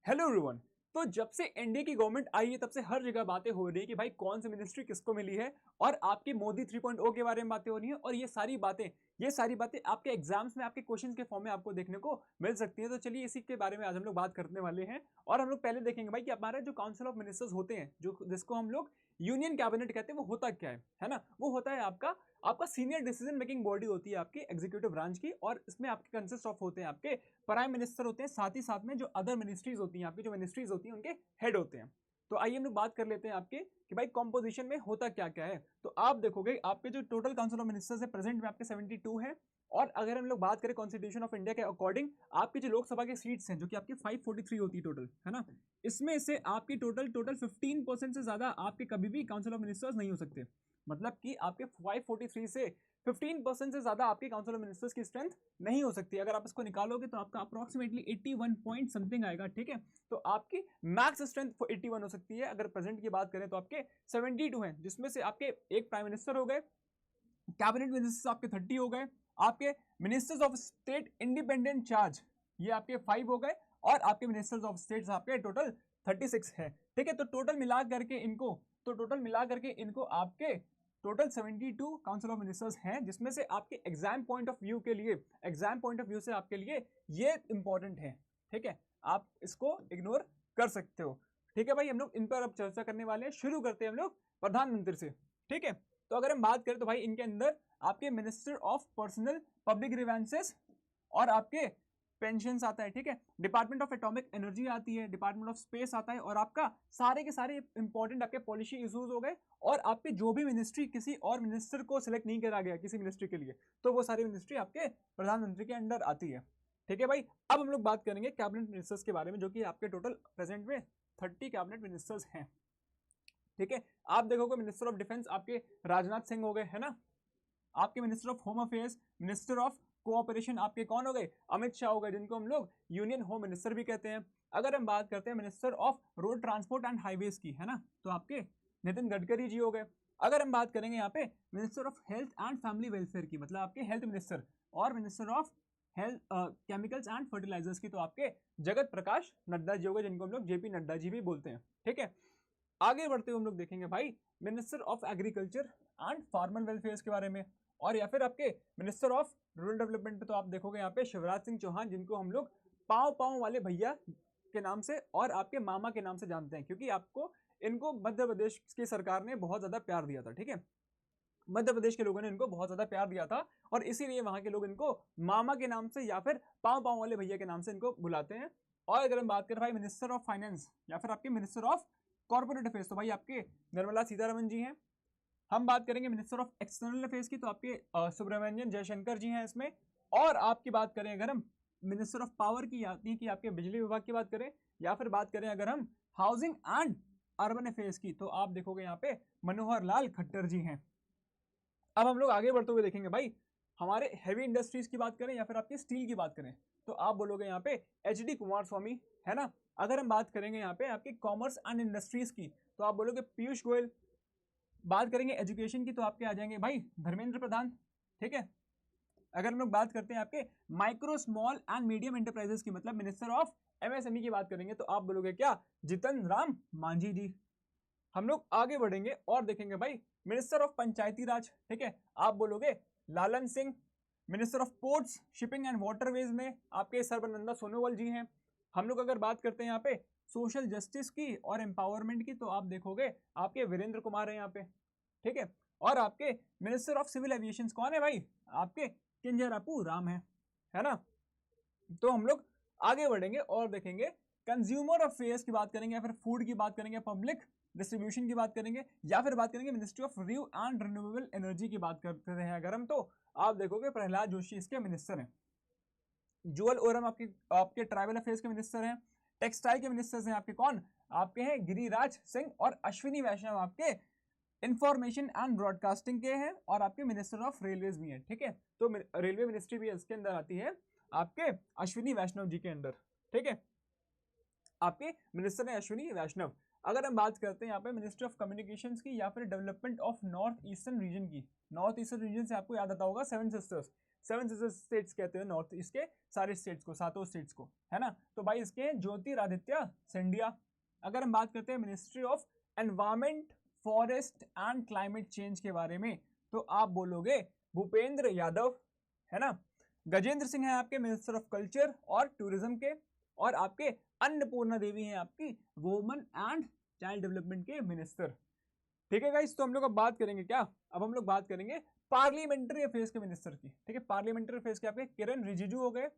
Hello everyone. तो जब से एनडीए की गवर्नमेंट आई है तब से हर जगह बातें हो रही है कि भाई कौन सी मिनिस्ट्री किसको मिली है और आपकी मोदी 3.0 के बारे में बातें हो रही है और ये सारी बातें आपके एग्जाम्स में आपके क्वेश्चंस के फॉर्म में आपको देखने को मिल सकती है। तो चलिए इसी के बारे में आज हम लोग बात करने वाले हैं और हम लोग पहले देखेंगे भाई कि हमारे जो काउंसिल ऑफ मिनिस्टर्स होते हैं जो जिसको हम लोग यूनियन कैबिनेट कहते हैं वो होता क्या है ना। वो होता है आपका आपका सीनियर डिसीजन मेकिंग बॉडी होती है आपकी एग्जीक्यूटिव ब्रांच की और इसमें आपके कंसिस्ट ऑफ होते हैं आपके प्राइम मिनिस्टर होते हैं, साथ ही साथ में जो अदर मिनिस्ट्रीज होती हैं आपकी जो मिनिस्ट्रीज होती हैं उनके हेड होते हैं। तो आइए हम लोग बात कर लेते हैं आपके कि भाई कॉम्पोजिशन में होता क्या क्या है। तो आप देखोगे आपके जो टोटल काउंसिल ऑफ मिनिस्टर्स है प्रेजेंट में आपके 72 है और अगर हम लोग बात करें कॉन्स्टिट्यूशन ऑफ इंडिया के अकॉर्डिंग आपकी जो लोकसभा की सीट्स हैं जो कि आपकी 543 होती है टोटल, है ना। इसमें से आपकी टोटल 15% से ज्यादा आपके कभी भी काउंसिल ऑफ मिनिस्टर्स नहीं हो सकते। मतलब कि आपके 543 से 15% से ज्यादा आपके काउंसिल ऑफ मिनिस्टर्स की स्ट्रेंथ नहीं हो सकती। अगर आप इसको निकालोगे तो आपका अप्रोक्सीमेटली 81 पॉइंट समथिंग आएगा, ठीक है। तो आपकी मैक्स स्ट्रेंथ 81 हो सकती है। अगर प्रेजेंट की बात करें तो आपके 72 हैं, जिसमें से आपके एक प्राइम मिनिस्टर हो गए, कैबिनेट मिनिस्टर्स आपके 30 हो गए, आपके ministers of state independent charge ये आपके 5 हो गए और आपके मिनिस्टर्स ऑफ स्टेट आपके टोटल 36 है, ठीक है। तो टोटल मिला करके इनको आपके टोटल 72 काउंसिल ऑफ मिनिस्टर्स हैं, जिसमें से आपके एग्जाम पॉइंट ऑफ व्यू से आपके लिए ये इंपॉर्टेंट है, ठीक है। आप इसको इग्नोर कर सकते हो, ठीक है भाई। हम लोग इन पर अब चर्चा करने वाले हैं। शुरू करते हैं हम लोग प्रधानमंत्री से, ठीक है। तो अगर हम बात करें तो भाई इनके अंदर आपके minister of personnel public grievances और आपके पेंशन आता है, ठीक है। डिपार्टमेंट ऑफ एटॉमिक एनर्जी आती है, डिपार्टमेंट ऑफ स्पेस आता है और आपका सारे के सारे इंपॉर्टेंट आपके पॉलिसी इश्यूज हो गए। और आपके जो भी मिनिस्ट्री किसी और मिनिस्टर को सिलेक्ट नहीं करा गया किसी मिनिस्ट्री के लिए, तो वो सारी मिनिस्ट्री आपके प्रधानमंत्री के अंडर आती है, ठीक है भाई। अब हम लोग बात करेंगे कैबिनेट मिनिस्टर्स के बारे में, जो कि आपके टोटल प्रेजेंट में 30 कैबिनेट मिनिस्टर्स हैं, ठीक है। आप देखोगे मिनिस्टर ऑफ डिफेंस आपके राजनाथ सिंह हो गए, है ना। आपके minister of home affairs, minister of cooperation आपके कौन हो गए, अमित शाह हो गए, जिनको हम लोग यूनियन होम मिनिस्टर भी कहते हैं। अगर हम बात करते हैं minister of road transport and highways की, है ना, तो आपके नितिन गडकरी जी हो गए। अगर हम बात करेंगे यहाँ पे minister of health and family welfare की, मतलब आपके हेल्थ मिनिस्टर और minister of health chemicals and fertilisers की, तो आपके जगत प्रकाश नड्डा जी हो गए, जिनको हम लोग जेपी नड्डा जी भी बोलते हैं, ठीक है। आगे बढ़ते हुए हम लोग देखेंगे भाई minister of agriculture and farmer welfare के बारे में, और या फिर आपके मिनिस्टर ऑफ रूरल डेवलपमेंट पे तो आप देखोगे यहाँ पे शिवराज सिंह चौहान, जिनको हम लोग पाँव पाँव वाले भैया के नाम से और आपके मामा के नाम से जानते हैं, क्योंकि आपको इनको मध्य प्रदेश की सरकार ने बहुत ज्यादा प्यार दिया था, ठीक है। मध्य प्रदेश के लोगों ने इनको बहुत ज्यादा प्यार दिया था और इसीलिए वहां के लोग इनको मामा के नाम से या फिर पाँव पाँव वाले भैया के नाम से इनको बुलाते हैं। और अगर हम बात करें भाई मिनिस्टर ऑफ फाइनेंस या फिर आपके मिनिस्टर ऑफ कॉर्पोरेट अफेयर्स, तो भाई आपके निर्मला सीतारमन जी हैं। हम बात करेंगे मिनिस्टर ऑफ एक्सटर्नल अफेयर्स की, तो आपके सुब्रमण्यम जयशंकर जी हैं इसमें। और आपकी बात करें अगर हम मिनिस्टर ऑफ पावर की आती है कि आपके बिजली विभाग की बात करें, या फिर बात करें अगर हम हाउसिंग एंड अर्बन अफेयर्स की, तो आप देखोगे यहाँ पे मनोहर लाल खट्टर जी हैं। अब हम लोग आगे बढ़ते हुए देखेंगे भाई हमारे हैवी इंडस्ट्रीज की बात करें या फिर आपकी स्टील की बात करें, तो आप बोलोगे यहाँ पे एच.डी. कुमार स्वामी, है ना। अगर हम बात करेंगे यहाँ पे आपके कॉमर्स एंड इंडस्ट्रीज की, तो आप बोलोगे पीयूष गोयल। बात करेंगे एजुकेशन की, तो आपके आ जाएंगे भाई धर्मेंद्र प्रधान, ठीक है। अगर हम लोग बात करते हैं आपके micro small and medium enterprises की, मतलब मिनिस्टर ऑफ एमएसएमई की बात करेंगे, तो आप बोलोगे क्या, जितन राम मांझी जी। हम लोग आगे बढ़ेंगे और देखेंगे भाई मिनिस्टर ऑफ पंचायती राज, ठीक है, आप बोलोगे लालन Singh. Minister of ports shipping and waterways में आपके सर्बानंद सोनोवाल जी हैं। हम लोग अगर बात करते हैं यहाँ पे सोशल जस्टिस की और एम्पावरमेंट की, तो आप देखोगे आपके वीरेंद्र कुमार है यहाँ पे, ठीक है। और आपके मिनिस्टर ऑफ सिविल एविएशन कौन है भाई, आपके किंजरापू राम है ना। तो हम लोग आगे बढ़ेंगे और देखेंगे कंज्यूमर अफेयर्स की बात करेंगे या फिर फूड की बात करेंगे, पब्लिक डिस्ट्रीब्यूशन की बात करेंगे, या फिर बात करेंगे ministry of new and renewable energy की बात करते हैं अगर हम, तो आप देखोगे प्रहलाद जोशी इसके मिनिस्टर हैं। जुअल ओरम आपके ट्राइबल अफेयर्स के मिनिस्टर हैं। टेक्सटाइल के मिनिस्टर्स हैं आपके कौन, आपके हैं गिरिराज सिंह और अश्विनी वैष्णव आपके इंफॉर्मेशन एंड ब्रॉडकास्टिंग के हैं, और आपके मिनिस्टर ऑफ रेलवेज भी हैं, ठीक है। तो रेलवे मिनिस्ट्री भी इसके अंदर आती है आपके अश्विनी वैष्णव जी के अंदर, ठीक है। आपके मिनिस्टर है अश्विनी वैष्णव। अगर हम बात करते हैं यहाँ पे मिनिस्ट्री ऑफ कम्युनिकेशंस की या फिर development of north eastern region की, नॉर्थ ईस्टर्न रीजन से आपको याद आता होगा सेवन सिस्टर्स। 7 सिस्टर स्टेट्स कहते हैं नॉर्थ ईस्ट के सारे स्टेट्स को, सातों स्टेट्स को, है ना। तो भाई इसके ज्योतिरादित्य सिंधिया। अगर हम बात करते हैं ministry of environment, forest and climate change के बारे में, तो आप बोलोगे भूपेंद्र यादव, है ना। गजेंद्र सिंह है आपके मिनिस्टर ऑफ कल्चर और टूरिज्म के, और आपके अन्नपूर्णा देवी हैं आपकी वुमेन एंड चाइल्ड डेवलपमेंट के मिनिस्टर। ठीक है गाइस, तो हम लोग अब बात करेंगे क्या, अब हम लोग बात करेंगे पार्लियामेंट्री अफेयर्स के मिनिस्टर की। ठीक है, पार्लियामेंट्री अफेयर्स के आपके किरण रिजिजू हो गए।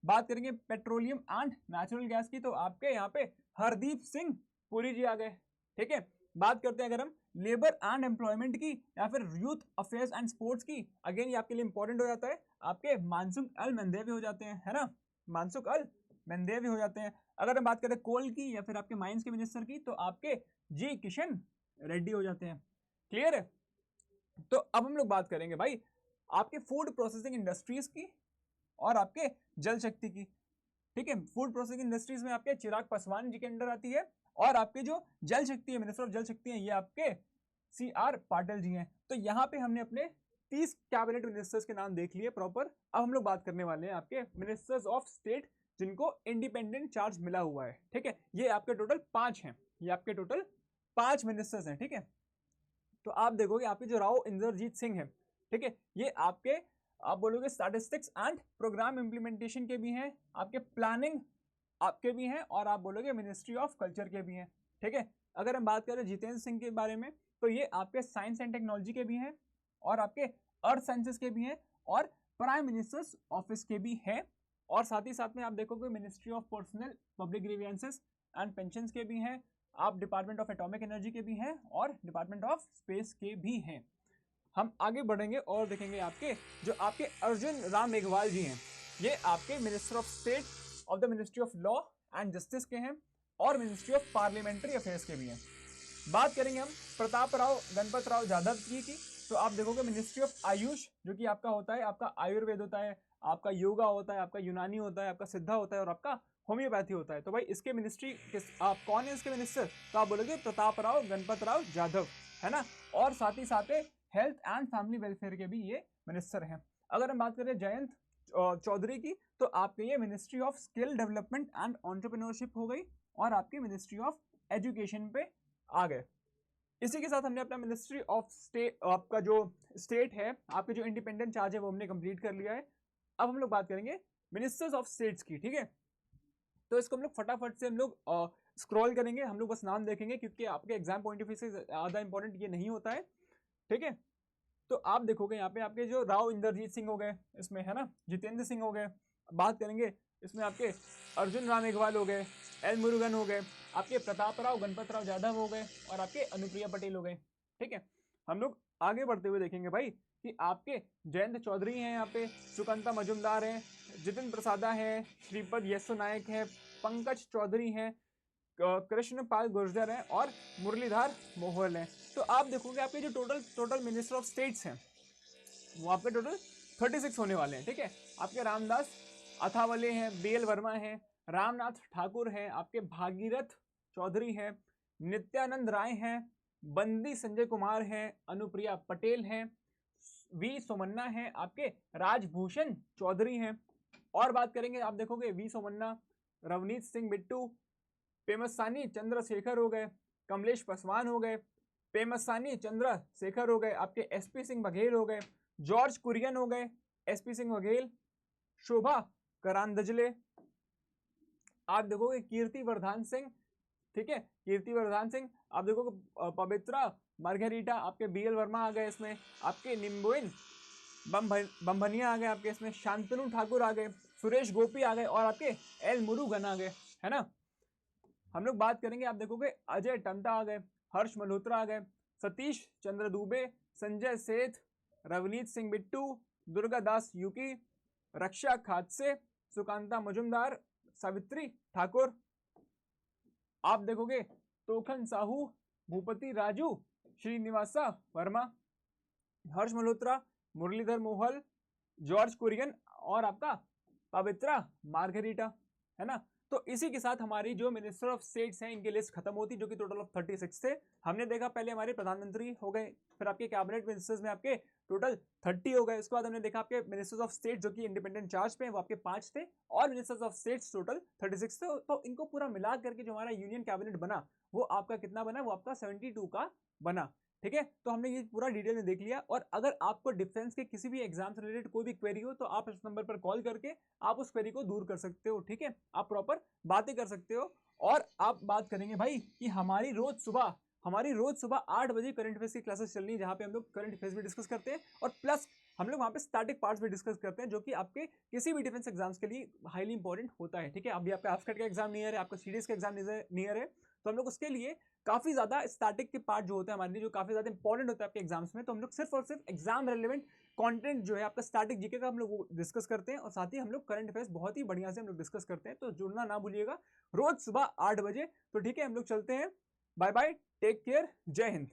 बात करेंगे पेट्रोलियम एंड नेचुरल गैस की, तो आपके यहाँ पे हरदीप सिंह पुरी जी आ गए। ठीक है, बात करते हैं अगर हम लेबर एंड एम्प्लॉयमेंट की या फिर यूथ अफेयर्स एंड स्पोर्ट्स की, अगेन ये आपके लिए इंपॉर्टेंट हो जाता है, आपके मानसुख अल मंदेवी हो जाते हैं, है ना, मानसुख अल मंदेवी हो जाते हैं। अगर हम बात करें कोल की या फिर आपके माइंस के मिनिस्टर की, तो आपके जी किशन रेड्डी हो जाते हैं। क्लियर है। तो अब हम लोग बात करेंगे भाई आपके फूड प्रोसेसिंग इंडस्ट्रीज की और आपके जल शक्ति की। ठीक है, फूड प्रोसेसिंग इंडस्ट्रीज में आपके चिराग पासवान जी के अंडर आती है, और आपके जो जल शक्ति है, मिनिस्टर ऑफ जल शक्ति है, ये आपके CR पाटिल जी हैं। तो यहाँ पे हमने अपने 30 कैबिनेट मिनिस्टर्स के नाम देख लिए प्रॉपर। अब हम लोग बात करने वाले हैं आपके मिनिस्टर्स ऑफ स्टेट जिनको इंडिपेंडेंट चार्ज मिला हुआ है। ठीक है, ये आपके टोटल 5 हैं, ये आपके टोटल 5 मिनिस्टर्स हैं। ठीक है, तो आप देखोगे आपके जो राव इंद्रजीत सिंह है, ठीक है, ये आपके आप बोलोगे स्टैटिस्टिक्स एंड प्रोग्राम इंप्लीमेंटेशन के भी हैं, आपके प्लानिंग आपके भी हैं, और आप बोलोगे मिनिस्ट्री ऑफ कल्चर के भी हैं। ठीक है, अगर हम बात करें जितेंद्र सिंह के बारे में, तो ये आपके साइंस एंड टेक्नोलॉजी के भी हैं, और आपके अर्थ साइंसेस के भी हैं, और प्राइम मिनिस्टर्स ऑफिस के भी हैं, और साथ ही साथ में आप देखोगे ministry of personnel public grievances and pension के भी हैं, आप डिपार्टमेंट ऑफ एटॉमिक एनर्जी के भी हैं, और डिपार्टमेंट ऑफ स्पेस के भी हैं। हम आगे बढ़ेंगे और देखेंगे आपके जो आपके अर्जुन राम मेघवाल जी हैं, ये आपके minister of state of the ministry of law and justice के हैं, और मिनिस्ट्री ऑफ पार्लियामेंट्री अफेयर्स के भी हैं। बात करेंगे हम प्रताप राव गणपत राव जाधव जी की, तो आप देखोगे मिनिस्ट्री ऑफ आयुष, जो कि आपका होता है, आपका आयुर्वेद होता है, आपका योगा होता है, आपका यूनानी होता है, आपका सिद्धा होता है, और आपका होम्योपैथी होता है। तो भाई इसके मिनिस्ट्री किस आप कौन है इसके मिनिस्टर, तो आप बोलोगे प्रताप राव गणपत राव जाधव, है ना। और साथ ही साथ हेल्थ एंड फैमिली वेलफेयर के भी ये मिनिस्टर हैं। अगर हम बात करें जयंत चौधरी की, तो आपके ये ministry of skill development and entrepreneurship हो गई, और आपकी मिनिस्ट्री ऑफ एजुकेशन पे आ गए। इसी के साथ हमने अपना मिनिस्ट्री ऑफ स्टेट, आपका जो स्टेट है, आपके जो इंडिपेंडेंट चार्ज है, वो हमने कंप्लीट कर लिया है। अब हम लोग बात करेंगे मिनिस्टर्स ऑफ स्टेट्स की। ठीक है, तो इसको हम लोग फटाफट से हम लोग स्क्रॉल करेंगे, हम लोग बस नाम देखेंगे, क्योंकि आपके एग्जाम पॉइंट ऑफ व्यू से ज़्यादा इंपॉर्टेंट ये नहीं होता है। ठीक है, तो आप देखोगे यहाँ पे आपके जो राव इंद्रजीत सिंह हो गए इसमें, है ना, जितेंद्र सिंह हो गए, बात करेंगे इसमें आपके अर्जुन राम मेघवाल हो गए, एल मुरुगन हो गए, आपके प्रताप राव गणपत राव जाधव हो गए, और आपके अनुप्रिया पटेल हो गए। ठीक है, हम लोग आगे बढ़ते हुए देखेंगे भाई कि आपके जयंत चौधरी हैं, यहाँ पे सुकंता मजुमदार हैं, जितिन प्रसादा है, श्रीपद येसो नायक है, पंकज चौधरी हैं, कृष्णपाल गुर्जर हैं, और मुरलीधर मोहल हैं। तो आप देखोगे आपके जो टोटल मिनिस्टर ऑफ स्टेट्स हैं, वो आपके टोटल 36 होने वाले हैं। ठीक है, आपके रामदास अथावले हैं, BL वर्मा हैं, रामनाथ ठाकुर हैं, आपके भागीरथ चौधरी हैं, नित्यानंद राय हैं, बंदी संजय कुमार हैं, अनुप्रिया पटेल हैं, V सोमन्ना हैं, आपके राजभूषण चौधरी हैं। और बात करेंगे आप देखोगे V सोमन्ना, रवनीत सिंह बिट्टू, पेमसानी चंद्रशेखर हो गए, कमलेश पासवान हो गए, पेमसानी चंद्रशेखर हो गए, आपके SP सिंह बघेल हो गए, जॉर्ज कुरियन हो गए, SP सिंह बघेल, शोभा करांदजले, आप देखोगे कीर्ति वर्धन सिंह। ठीक है, कीर्ति वर्धन सिंह, आप देखोगे पवित्रा मार्गेरिटा, आपके BL वर्मा आ गए इसमें, आपके निम्बुइन बम्भनिया आ गए आपके इसमें, शांतनु ठाकुर आ गए, सुरेश गोपी आ गए, और आपके एल मुरुगन आ गए, है ना। हम लोग बात करेंगे, आप देखोगे अजय टंटा आ गए, हर्ष मल्होत्रा आ गए, सतीश चंद्र दुबे, संजय सेठ, रवनीत सिंह बिट्टू, दुर्गा दास यूकी, रक्षा खादसे, सुकांता मजुमदार, सावित्री ठाकुर, आप देखोगे तोखन साहू, भूपति राजू, श्रीनिवासा वर्मा, हर्ष मल्होत्रा, मुरलीधर मोहल, जॉर्ज कुरियन, और आपका पवित्रा मार्गेरिटा, है ना। तो इसी के साथ हमारी जो मिनिस्टर ऑफ स्टेट्स हैं इनकी लिस्ट खत्म होती, जो कि टोटल ऑफ 36 थे। हमने देखा पहले हमारे प्रधानमंत्री हो गए, फिर आपके कैबिनेट मिनिस्टर्स में आपके टोटल 30 हो गए। उसके बाद हमने देखा आपके मिनिस्टर्स ऑफ स्टेट जो कि इंडिपेंडेंट चार्ज पे हैं वो आपके 5 थे, और मिनिस्टर्स ऑफ स्टेट्स टोटल 36 थे। तो इनको पूरा मिला करके जो हमारा यूनियन कैबिनेट बना वो आपका कितना बना, वो आपका 72 का बना। ठीक है, तो हमने ये पूरा डिटेल में देख लिया। और अगर आपको डिफेंस के किसी भी एग्जाम से रिलेटेड कोई भी क्वेरी हो तो आप इस नंबर पर कॉल करके आप उस क्वेरी को दूर कर सकते हो। ठीक है, आप प्रॉपर बातें कर सकते हो। और आप बात करेंगे भाई कि हमारी रोज सुबह 8 बजे करंट अफेयर्स की क्लासेस चल रही है, जहां पे हम लोग करंट अफेयर्स भी डिस्कस करते हैं, और प्लस हम लोग वहां पे स्टैटिक पार्ट्स भी डिस्कस करते हैं, जो कि आपके किसी भी डिफेंस एग्जाम्स के लिए हाईली इंपॉर्टेंट होता है। ठीक है, अभी आपका एफकेट का एग्जाम नियर है, आपका सीडीएस का एग्जाम नियर है, तो हम लोग उसके लिए काफी ज्यादा स्टैटिक के पार्ट जो होते हैं हमारे लिए, जो काफी ज्यादा इंपॉर्टेंट होता है आपके एग्जाम्स में, तो हम लोग सिर्फ और सिर्फ एग्जाम रेलेवेंट कंटेंट जो है आपका स्टैटिक जीके का हम लोग डिस्कस करते हैं, और साथ ही हम लोग करंट अफेयर्स बहुत ही बढ़िया से हम लोग डिस्कस करते हैं। तो जुड़ना ना भूलिएगा रोज सुबह 8 बजे। तो ठीक है, हम लोग चलते हैं, बाय बाय, टेक केयर, जय हिंद।